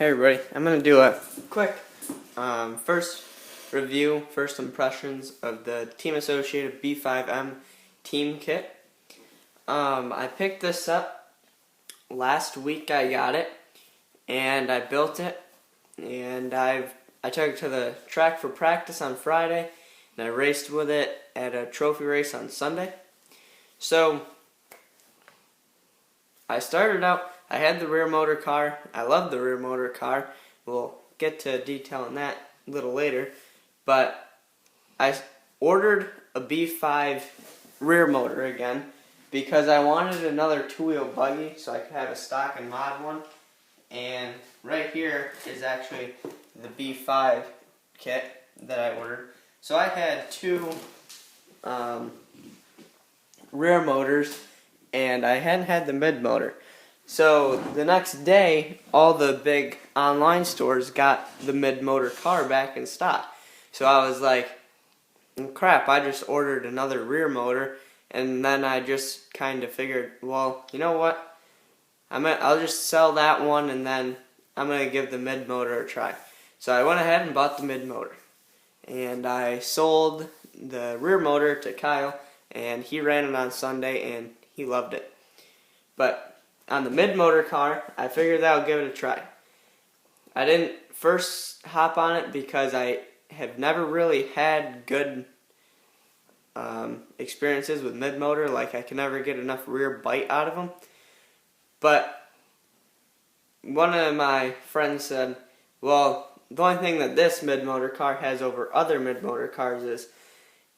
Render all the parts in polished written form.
Hey everybody, I'm going to do a quick first review, first impressions of the Team Associated B5M team kit. I picked this up last week. I got it and I built it, and I took it to the track for practice on Friday, and I raced with it at a trophy race on Sunday. So I started out, I had the rear motor car. I love the rear motor car. We'll get to detail on that a little later. But I ordered a B5 rear motor again because I wanted another two-wheel buggy so I could have a stock and mod one. And right here is actually the B5 kit that I ordered. So I had two rear motors, and I hadn't had the mid motor. So the next day, all the big online stores got the mid motor car back in stock. So I was like, crap, I just ordered another rear motor. And then I just kind of figured, well, you know what? I'll just sell that one, and then I'm going to give the mid motor a try. So I went ahead and bought the mid motor. And I sold the rear motor to Kyle, and he ran it on Sunday, and he loved it. But on the mid-motor car, I figured that I'll give it a try. I didn't first hop on it because I have never really had good experiences with mid-motor. Like, I can never get enough rear bite out of them. But one of my friends said, well, the only thing that this mid-motor car has over other mid-motor cars is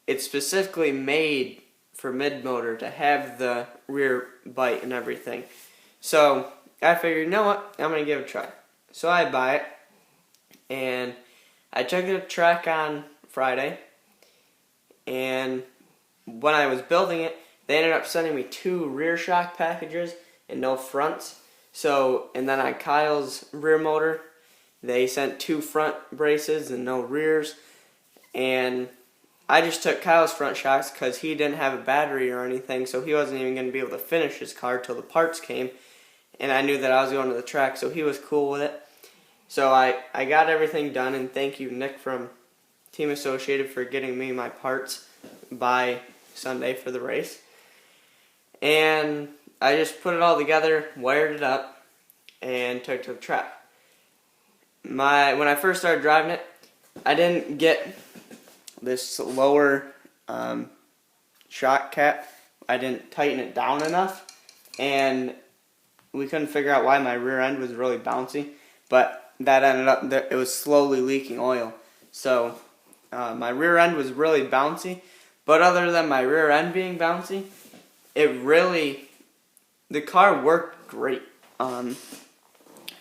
it's specifically made for mid-motor to have the rear bite and everything. So I figured, you know what, I'm going to give it a try. So I buy it, and I took it to the track on Friday, and when I was building it, they ended up sending me two rear shock packages and no fronts. So, and then on Kyle's rear motor, they sent two front braces and no rears, and I just took Kyle's front shocks because he didn't have a battery or anything, so he wasn't even going to be able to finish his car till the parts came. And I knew that I was going to the track, so he was cool with it. So I got everything done, and thank you, Nick from Team Associated, for getting me my parts by Sunday for the race. And I just put it all together, wired it up, and took it to the track. When I first started driving it, I didn't get this lower shock cap. I didn't tighten it down enough, and we couldn't figure out why my rear end was really bouncy, but that ended up, it was slowly leaking oil. So my rear end was really bouncy, but other than my rear end being bouncy, the car worked great.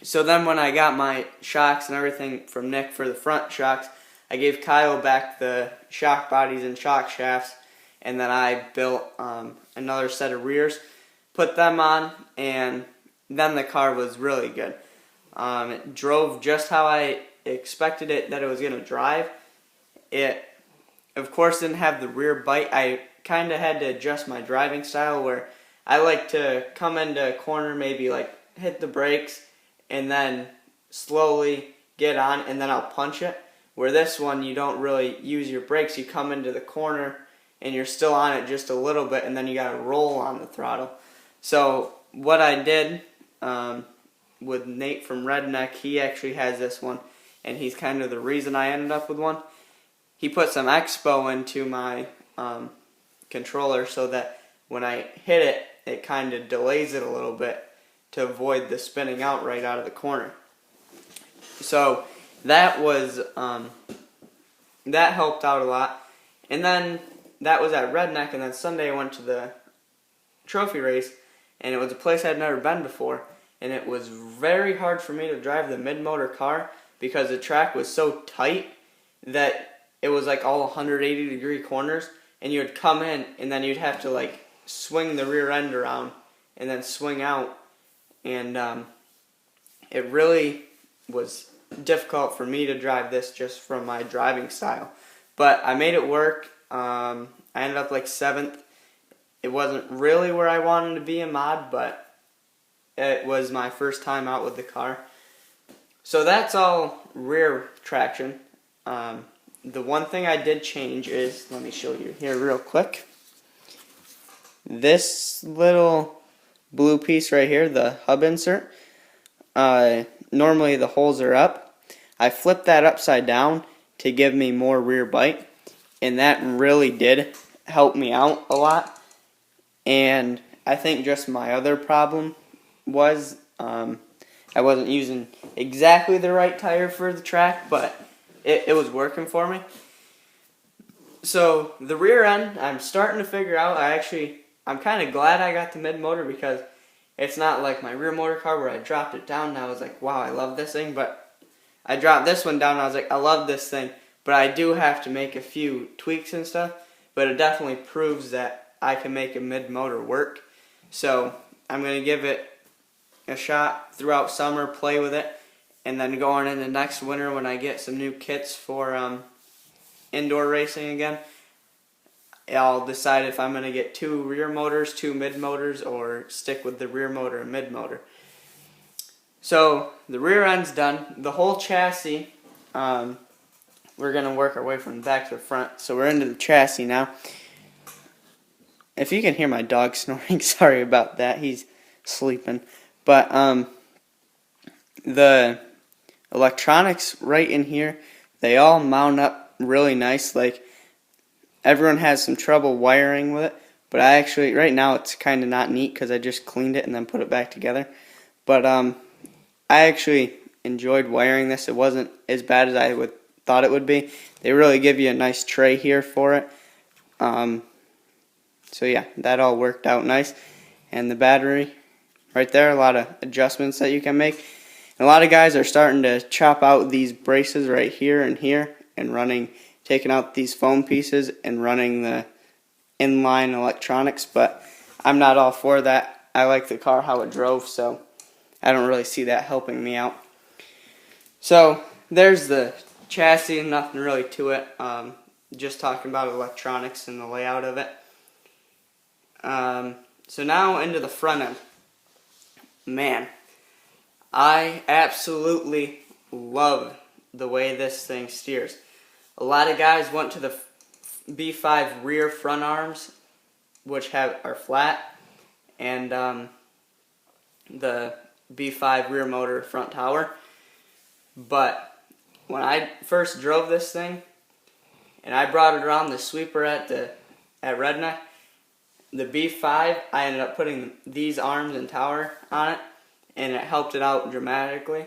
So then when I got my shocks and everything from Nick for the front shocks, I gave Kyle back the shock bodies and shock shafts, and then I built another set of rears, put them on, and then the car was really good. It drove just how I expected that it was going to drive. It, of course, didn't have the rear bite. I kind of had to adjust my driving style, where I like to come into a corner, maybe like hit the brakes, and then slowly get on, and then I'll punch it. Where this one, you don't really use your brakes. You come into the corner, and you're still on it just a little bit, and then you got to roll on the throttle. So what I did with Nate from Redneck, he actually has this one, and he's kind of the reason I ended up with one. He put some Expo into my controller so that when I hit it, it kind of delays it a little bit to avoid the spinning out right out of the corner. So that was that helped out a lot. And then that was at Redneck, and then Sunday I went to the trophy race, and it was a place I'd never been before, and it was very hard for me to drive the mid-motor car because the track was so tight that it was like all 180-degree corners, and you would come in, and then you'd have to like swing the rear end around and then swing out, and it really was difficult for me to drive this just from my driving style. But I made it work. I ended up like 7th. It wasn't really where I wanted to be in mod, but it was my first time out with the car. So that's all rear traction. The one thing I did change is, let me show you here real quick. This little blue piece right here, the hub insert, normally the holes are up. I flipped that upside down to give me more rear bite, and that really did help me out a lot. And I think just my other problem was I wasn't using exactly the right tire for the track, but it was working for me. So the rear end, I'm starting to figure out. I'm kind of glad I got the mid-motor, because it's not like my rear motor car where I dropped it down and I was like, wow, I love this thing. But I dropped this one down and I was like, I love this thing. But I do have to make a few tweaks and stuff. But it definitely proves that I can make a mid-motor work. So I'm going to give it a shot throughout summer, play with it. And then going into next winter when I get some new kits for indoor racing again, I'll decide if I'm going to get 2 rear motors, 2 mid motors, or stick with the rear motor and mid motor. So the rear end's done. The whole chassis, we're going to work our way from the back to the front. So we're into the chassis now. If you can hear my dog snoring, sorry about that. He's sleeping. But the electronics right in here, they all mount up really nice. Like, everyone has some trouble wiring with it, but I actually, right now it's kind of not neat because I just cleaned it and then put it back together. But I actually enjoyed wiring this. It wasn't as bad as I thought it would be. They really give you a nice tray here for it. So yeah, that all worked out nice. And the battery right there, a lot of adjustments that you can make. And a lot of guys are starting to chop out these braces right here and taking out these foam pieces and running the inline electronics, but I'm not all for that. I like the car how it drove, so I don't really see that helping me out. So there's the chassis, nothing really to it. Just talking about electronics and the layout of it. So now into the front end. Man, I absolutely love the way this thing steers. A lot of guys went to the B5 rear front arms, which are flat, and the B5 rear motor front tower. But when I first drove this thing, and I brought it around the sweeper at Redneck, the B5, I ended up putting these arms and tower on it, and it helped it out dramatically.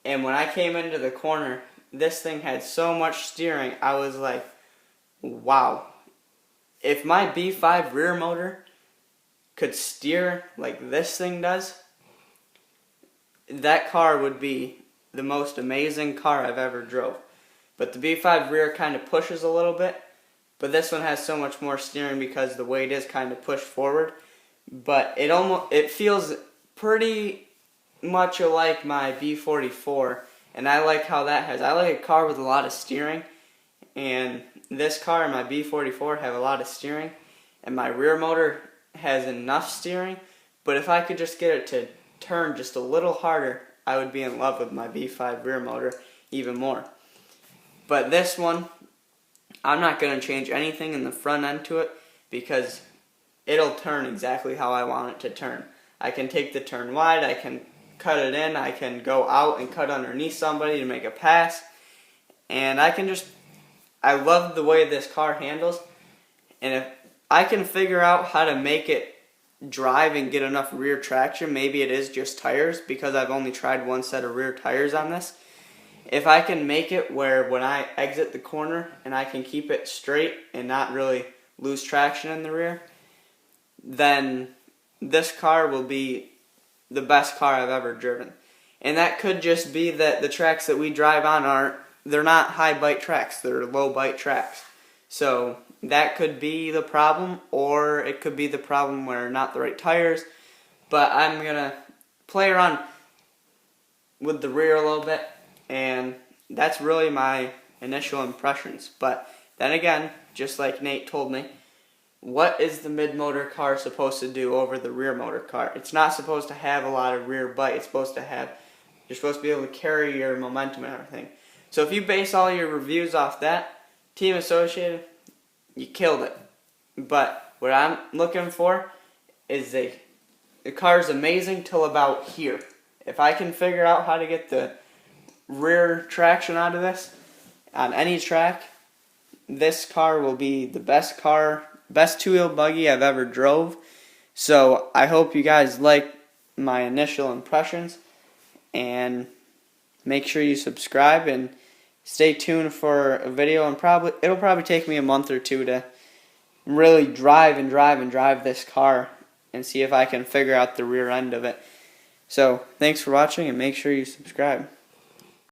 And when I came into the corner, this thing had so much steering, I was like, wow. If my B5 rear motor could steer like this thing does, that car would be the most amazing car I've ever drove. But the B5 rear kind of pushes a little bit, but this one has so much more steering because the weight is kind of pushed forward. But it feels pretty much like my B44, and I like how that has. I like a car with a lot of steering, and this car and my B44 have a lot of steering, and my rear motor has enough steering. But if I could just get it to turn just a little harder, I would be in love with my B5 rear motor even more. But this one, I'm not going to change anything in the front end to it because it'll turn exactly how I want it to turn. I can take the turn wide, I can cut it in, I can go out and cut underneath somebody to make a pass, and I love the way this car handles, and if I can figure out how to make it drive and get enough rear traction, maybe it is just tires because I've only tried one set of rear tires on this. If I can make it where when I exit the corner and I can keep it straight and not really lose traction in the rear, then this car will be the best car I've ever driven. And that could just be that the tracks that we drive on they're not high bite tracks, they're low bite tracks. So that could be the problem, or it could be the problem where not the right tires. But I'm going to play around with the rear a little bit, and that's really my initial impressions. But then again, just like Nate told me, what is the mid-motor car supposed to do over the rear motor car? It's not supposed to have a lot of rear bite. It's supposed to have You're supposed to be able to carry your momentum and everything. So if you base all your reviews off that, Team Associated, you killed it. But what I'm looking for is the car's amazing till about here. If I can figure out how to get the rear traction out of this on any track, this car will be the best car, best two-wheel buggy I've ever drove. So I hope you guys like my initial impressions, and make sure you subscribe and stay tuned for a video. And it'll probably take me a month or two to really drive this car and see if I can figure out the rear end of it. So thanks for watching, and make sure you subscribe.